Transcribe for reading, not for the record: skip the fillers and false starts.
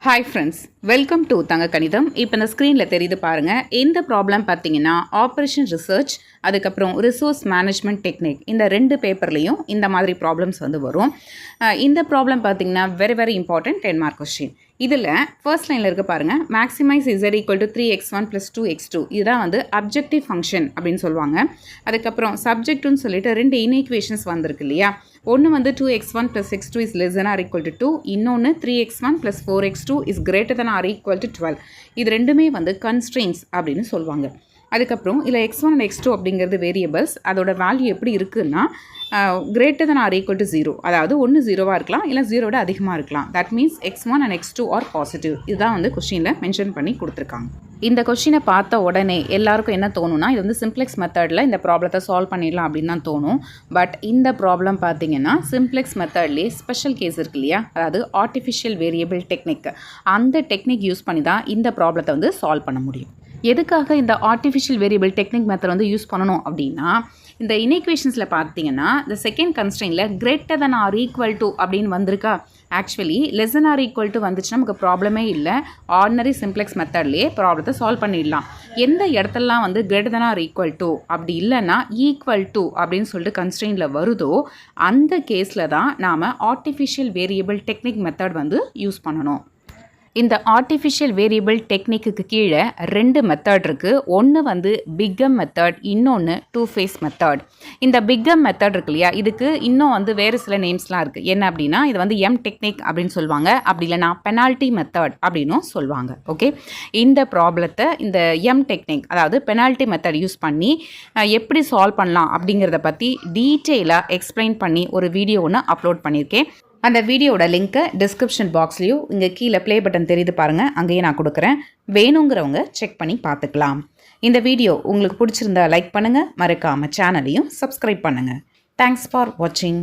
Hi friends, welcome to தங்க கணிதம். இப்போ இந்த ஸ்க்ரீனில் தெரியுது பாருங்கள். இந்த ப்ராப்ளம் பார்த்தீங்கன்னா ஆப்ரேஷன் ரிசர்ச், அதுக்கப்புறம் ரிசோர்ஸ் மேனேஜ்மெண்ட் டெக்னிக், இந்த ரெண்டு பேப்பர்லேயும் இந்த மாதிரி ப்ராப்ளம்ஸ் வரும். இந்த ப்ராப்ளம் பார்த்தீங்கன்னா வெரி இம்பார்ட்டன்ட் 10 மார்க் கொஸ்டின். இதில் ஃபர்ஸ்ட் லைனில் இருக்க பாருங்கள், மேக்ஸிமைஸ் z = 3x1 + 2x2. இதுதான் அப்ஜெக்டிவ் ஃபங்க்ஷன் அப்படின்னு சொல்லுவாங்க. அதுக்கப்புறம் சப்ஜெக்ட்னு சொல்லிட்டு ரெண்டு இன்ஈக்குவேஷன்ஸ் வந்திருக்கு இல்லையா. ஒன்று 2x1 + x2 is less than or equal to 2, இன்னொன்று 3x1 + 4x2 is greater than or equal to 12. இது ரெண்டுமே கன்ஸ்ட்ரெயின்ஸ் அப்படின்னு சொல்லுவாங்க. அதுக்கப்புறம் இல்லை x1 and x2 அப்படிங்கிறது வேரியபிள்ஸ். அதோட வேல்யூ எப்படி இருக்குன்னா greater than or equal to 0, அதாவது ஒன்று 0வாக இருக்கலாம், இல்லை 0விட அதிகமாக இருக்கலாம். That means x1 and x2 are positive. இதுதான் கொஷினில் மென்ஷன் பண்ணி கொடுத்துருக்காங்க. இந்த கொஷினை பார்த்த உடனே எல்லாருக்கும் என்ன தோணுன்னா, இது சிம்ப்ளெக்ஸ் மெத்தடில் இந்த ப்ராப்ளத்தை சால்வ் பண்ணிடலாம் அப்படின்னு தான் தோணும். பட் இந்த ப்ராப்ளம் பார்த்தீங்கன்னா சிம்ப்ளெக்ஸ் மெத்தட்லேயே ஸ்பெஷல் கேஸ் இருக்கு இல்லையா, அதாவது ஆர்டிஃபிஷியல் வேரியபிள் டெக்னிக், அந்த டெக்னிக் யூஸ் பண்ணி தான் இந்த ப்ராப்ளத்தை சால்வ் பண்ண முடியும். எதுக்காக இந்த artificial variable technique method use பண்ணணும் அப்படின்னா, இந்த இன்ஈக்குவேஷன்ஸில் பார்த்தீங்கன்னா இந்த செகண்ட் கன்ஸ்ட்ரெயினில் greater than or equal to அப்படின்னு வந்திருக்கா. Actually less than or equal to வந்துச்சுன்னா நமக்கு ப்ராப்ளமே இல்லை. ஆர்டினரி சிம்ப்ளெக்ஸ் மெத்தட்லேயே ப்ராப்ளத்தை சால்வ் பண்ணிடலாம். எந்த இடத்துலலாம் greater than or equal to அப்படி இல்லைன்னா equal to அப்படின்னு சொல்லிட்டு கன்ஸ்ட்ரெயினில் வருதோ அந்த கேஸில் தான் நாம் artificial variable technique method use பண்ணணும். இந்த ஆர்டிஃபிஷியல் வேரியபிள் டெக்னிக்கு கீழே ரெண்டு மெத்தட் இருக்குது. ஒன்று பிக்கம் மெத்தட், இன்னொன்று 2 phase மெத்தட். இந்த பிக்கம் மெத்தட் இருக்கு இல்லையா, இதுக்கு இன்னும் வேறு சில நேம்ஸ்லாம் இருக்குது. என்ன அப்படின்னா இது எம் டெக்னிக் அப்படின்னு சொல்லுவாங்க, அப்படி இல்லைனா பெனால்ட்டி மெத்தட் அப்படின்னும் சொல்லுவாங்க. ஓகே, இந்த ப்ராப்ளத்தை இந்த எம் டெக்னிக், அதாவது பெனால்ட்டி மெத்தட் யூஸ் பண்ணி எப்படி சால்வ் பண்ணலாம் அப்படிங்கிறத பற்றி டீட்டெயிலாக எக்ஸ்பிளைன் பண்ணி ஒரு வீடியோ ஒன்று அப்லோட் பண்ணியிருக்கேன். அந்த வீடியோட லிங்க்கை டிஸ்கிரிப்ஷன் பாக்ஸ்லேயும் இங்கே கீழே ப்ளே பட்டன் தெரியுது பாருங்கள், அங்கேயே நான் கொடுக்குறேன். வேணுங்கிறவங்க செக் பண்ணி பார்த்துக்கலாம். இந்த வீடியோ உங்களுக்கு பிடிச்சிருந்தா லைக் பண்ணுங்கள், மறக்காமல் சேனலையும் சப்ஸ்கிரைப் பண்ணுங்கள். தேங்க்ஸ் ஃபார் வாட்சிங்.